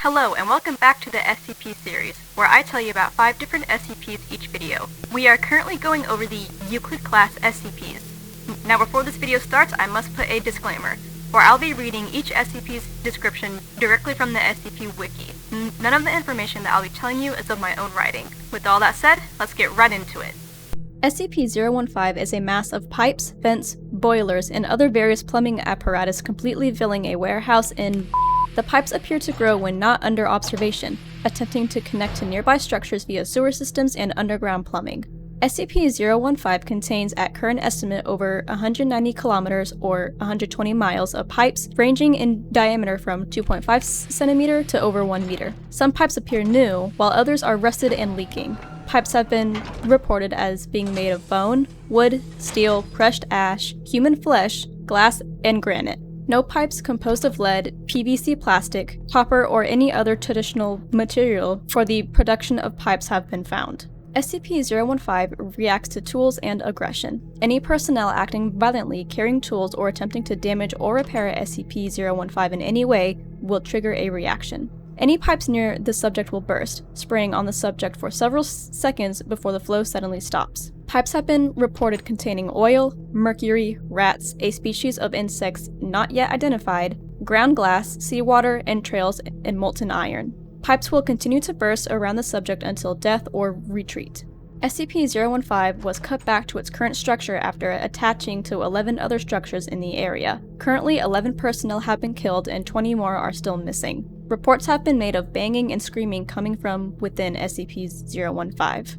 Hello and welcome back to the SCP series, where I tell you about 5 different SCPs each video. We are currently going over the Euclid class SCPs. Now before this video starts, I must put a disclaimer, where I'll be reading each SCP's description directly from the SCP Wiki. None of the information that I'll be telling you is of my own writing. With all that said, let's get right into it. SCP-015 is a mass of pipes, vents, boilers, and other various plumbing apparatus completely filling a warehouse in. The pipes appear to grow when not under observation, attempting to connect to nearby structures via sewer systems and underground plumbing. SCP-015 contains, at current estimate, over 190 kilometers or 120 miles of pipes ranging in diameter from 2.5 cm to over 1 meter. Some pipes appear new, while others are rusted and leaking. Pipes have been reported as being made of bone, wood, steel, crushed ash, human flesh, glass, and granite. No pipes composed of lead, PVC plastic, copper, or any other traditional material for the production of pipes have been found. SCP-015 reacts to tools and aggression. Any personnel acting violently, carrying tools, or attempting to damage or repair SCP-015 in any way will trigger a reaction. Any pipes near the subject will burst, spraying on the subject for several seconds before the flow suddenly stops. Pipes have been reported containing oil, mercury, rats, a species of insects not yet identified, ground glass, seawater, entrails, and molten iron. Pipes will continue to burst around the subject until death or retreat. SCP-015 was cut back to its current structure after attaching to 11 other structures in the area. Currently, 11 personnel have been killed and 20 more are still missing. Reports have been made of banging and screaming coming from within SCP-015.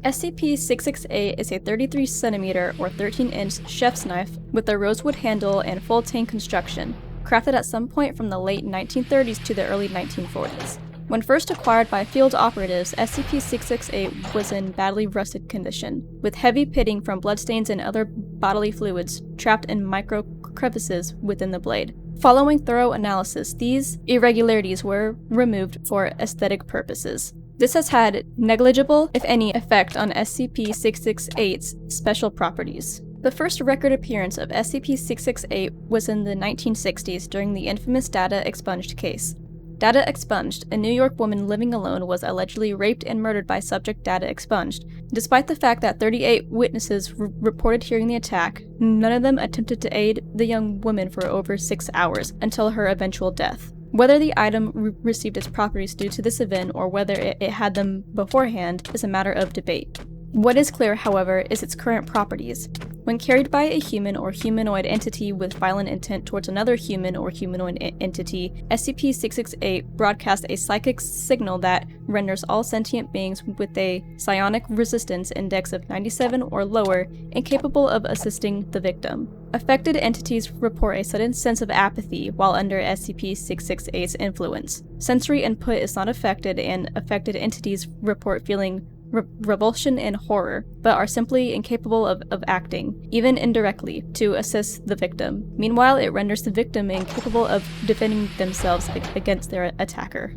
SCP-668 is a 33 cm or 13-inch chef's knife with a rosewood handle and full tank construction, crafted at some point from the late 1930s to the early 1940s. When first acquired by field operatives, SCP-668 was in badly rusted condition, with heavy pitting from bloodstains and other bodily fluids trapped in micro crevices within the blade. Following thorough analysis, these irregularities were removed for aesthetic purposes. This has had negligible, if any, effect on SCP-668's special properties. The first record appearance of SCP-668 was in the 1960s during the infamous Data Expunged case. Data Expunged, a New York woman living alone, was allegedly raped and murdered by subject Data Expunged. Despite the fact that 38 witnesses reported hearing the attack, none of them attempted to aid the young woman for over 6 hours, until her eventual death. Whether the item received its properties due to this event or whether it had them beforehand is a matter of debate. What is clear, however, is its current properties. When carried by a human or humanoid entity with violent intent towards another human or humanoid entity, SCP-668 broadcasts a psychic signal that renders all sentient beings with a psionic resistance index of 97 or lower incapable of assisting the victim. Affected entities report a sudden sense of apathy while under SCP-668's influence. Sensory input is not affected, and affected entities report feeling revulsion and horror, but are simply incapable of acting, even indirectly, to assist the victim. Meanwhile, it renders the victim incapable of defending themselves against their attacker.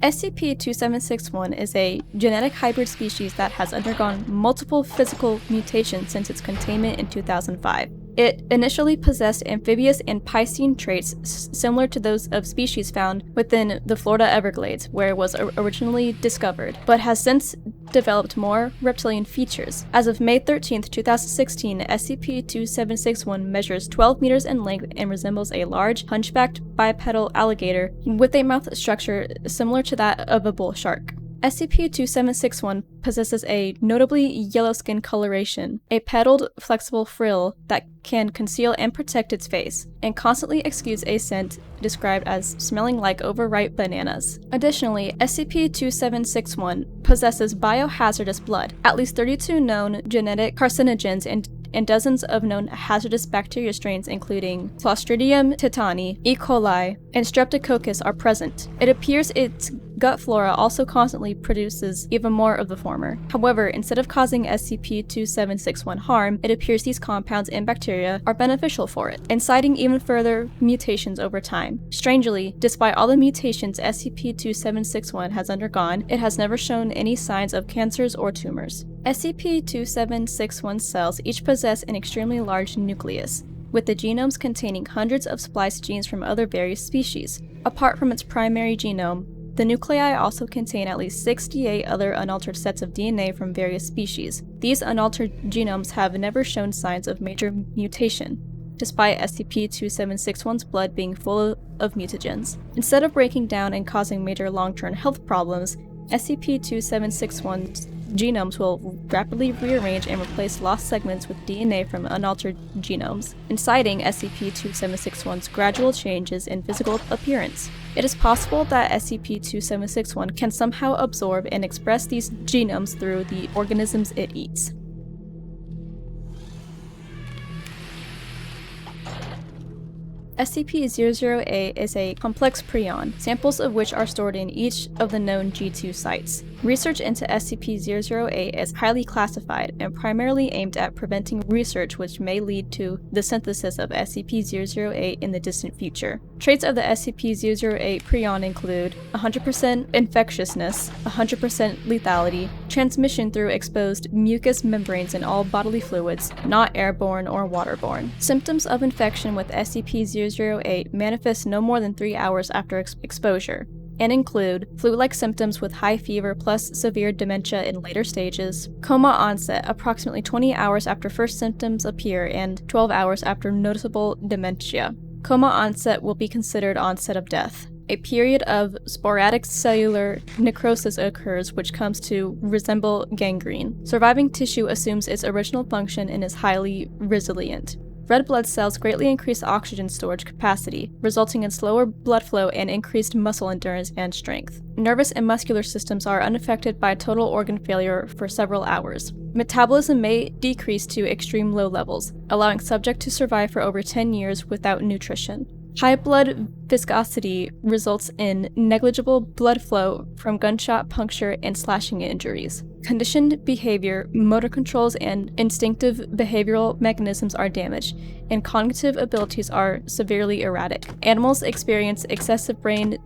SCP-2761 is a genetic hybrid species that has undergone multiple physical mutations since its containment in 2005. It initially possessed amphibious and piscine traits similar to those of species found within the Florida Everglades, where it was originally discovered, but has since developed more reptilian features. As of May 13, 2016, SCP-2761 measures 12 meters in length and resembles a large, hunchbacked bipedal alligator with a mouth structure similar to that of a bull shark. SCP-2761 possesses a notably yellow skin coloration, a petaled, flexible frill that can conceal and protect its face, and constantly exudes a scent described as smelling like overripe bananas. Additionally, SCP-2761 possesses biohazardous blood, at least 32 known genetic carcinogens and dozens of known hazardous bacteria strains including Clostridium tetani, E. coli, and Streptococcus are present. It appears its gut flora also constantly produces even more of the former. However, instead of causing SCP-2761 harm, it appears these compounds and bacteria are beneficial for it, inciting even further mutations over time. Strangely, despite all the mutations SCP-2761 has undergone, it has never shown any signs of cancers or tumors. SCP-2761 cells each possess an extremely large nucleus. with the genomes containing hundreds of spliced genes from other various species. Apart from its primary genome, the nuclei also contain at least 68 other unaltered sets of DNA from various species. These unaltered genomes have never shown signs of major mutation, despite SCP-2761's blood being full of mutagens. Instead of breaking down and causing major long-term health problems, SCP-2761's genomes will rapidly rearrange and replace lost segments with DNA from unaltered genomes, inciting SCP-2761's gradual changes in physical appearance. It is possible that SCP-2761 can somehow absorb and express these genomes through the organisms it eats. SCP-008 is a complex prion, samples of which are stored in each of the known G2 sites. Research into SCP-008 is highly classified and primarily aimed at preventing research which may lead to the synthesis of SCP-008 in the distant future. Traits of the SCP-008 prion include 100% infectiousness, 100% lethality, transmission through exposed mucous membranes in all bodily fluids, not airborne or waterborne. Symptoms of infection with SCP-008 manifest no more than 3 hours after exposure, and include flu-like symptoms with high fever plus severe dementia in later stages, coma onset approximately 20 hours after first symptoms appear and 12 hours after noticeable dementia. Coma onset will be considered onset of death. A period of sporadic cellular necrosis occurs which comes to resemble gangrene. Surviving tissue assumes its original function and is highly resilient. Red blood cells greatly increase oxygen storage capacity, resulting in slower blood flow and increased muscle endurance and strength. Nervous and muscular systems are unaffected by total organ failure for several hours. Metabolism may decrease to extreme low levels, allowing subject to survive for over 10 years without nutrition. High blood viscosity results in negligible blood flow from gunshot puncture and slashing injuries. Conditioned behavior, motor controls, and instinctive behavioral mechanisms are damaged, and cognitive abilities are severely erratic. Animals experience excessive brain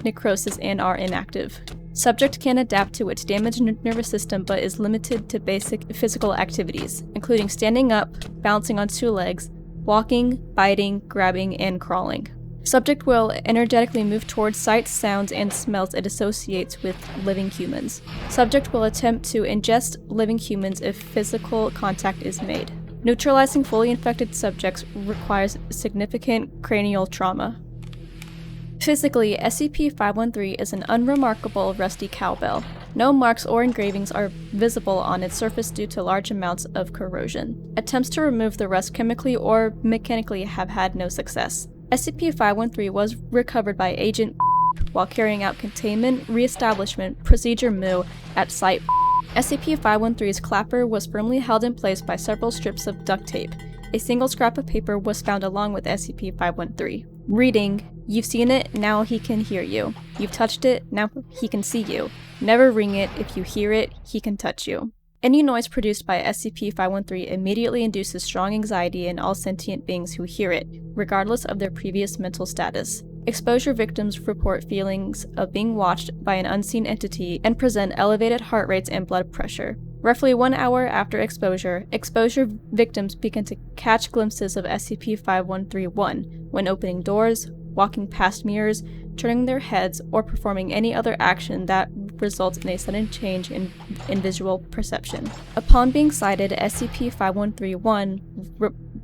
necrosis and are inactive. Subject can adapt to its damaged nervous system but is limited to basic physical activities, including standing up, balancing on 2 legs, walking, biting, grabbing, and crawling. Subject will energetically move towards sights, sounds, and smells it associates with living humans. Subject will attempt to ingest living humans if physical contact is made. Neutralizing fully infected subjects requires significant cranial trauma. Physically, SCP-513 is an unremarkable rusty cowbell. No marks or engravings are visible on its surface due to large amounts of corrosion. Attempts to remove the rust chemically or mechanically have had no success. SCP-513 was recovered by Agent while carrying out Containment Reestablishment Procedure MU at Site. SCP-513's clapper was firmly held in place by several strips of duct tape. A single scrap of paper was found along with SCP-513. Reading, "You've seen it, now he can hear you. You've touched it, now he can see you. Never ring it, if you hear it, he can touch you." Any noise produced by SCP-513 immediately induces strong anxiety in all sentient beings who hear it, regardless of their previous mental status. Exposure victims report feelings of being watched by an unseen entity and present elevated heart rates and blood pressure. Roughly 1 hour after exposure victims begin to catch glimpses of SCP-5131 when opening doors, walking past mirrors, turning their heads, or performing any other action that results in a sudden change in visual perception. Upon being sighted, SCP-5131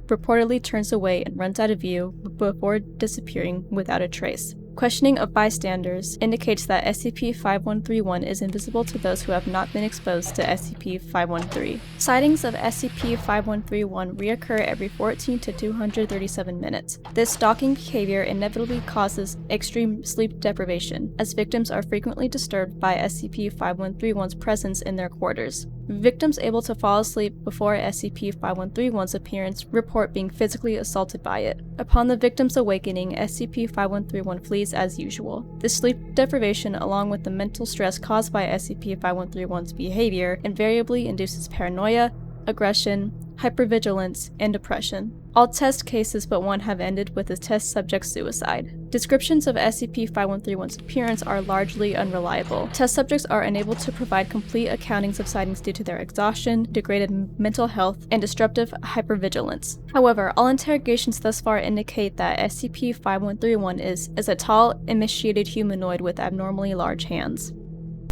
reportedly turns away and runs out of view before disappearing without a trace. Questioning of bystanders indicates that SCP-5131 is invisible to those who have not been exposed to SCP-513. Sightings of SCP-5131 reoccur every 14 to 237 minutes. This stalking behavior inevitably causes extreme sleep deprivation, as victims are frequently disturbed by SCP-5131's presence in their quarters. Victims able to fall asleep before SCP-5131's appearance report being physically assaulted by it. Upon the victim's awakening, SCP-5131 flees as usual. This sleep deprivation, along with the mental stress caused by SCP-5131's behavior, invariably induces paranoia, aggression, hypervigilance, and depression. All test cases but one have ended with the test subject's suicide. Descriptions of SCP-5131's appearance are largely unreliable. Test subjects are unable to provide complete accountings of sightings due to their exhaustion, degraded mental health, and disruptive hypervigilance. However, all interrogations thus far indicate that SCP-5131 is a tall, emaciated humanoid with abnormally large hands.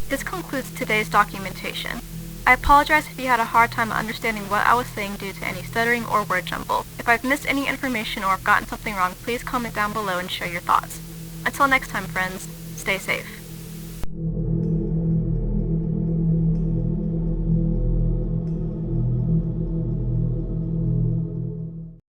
This concludes today's documentation. I apologize if you had a hard time understanding what I was saying due to any stuttering or word jumble. If I've missed any information or have gotten something wrong, please comment down below and share your thoughts. Until next time, friends, stay safe.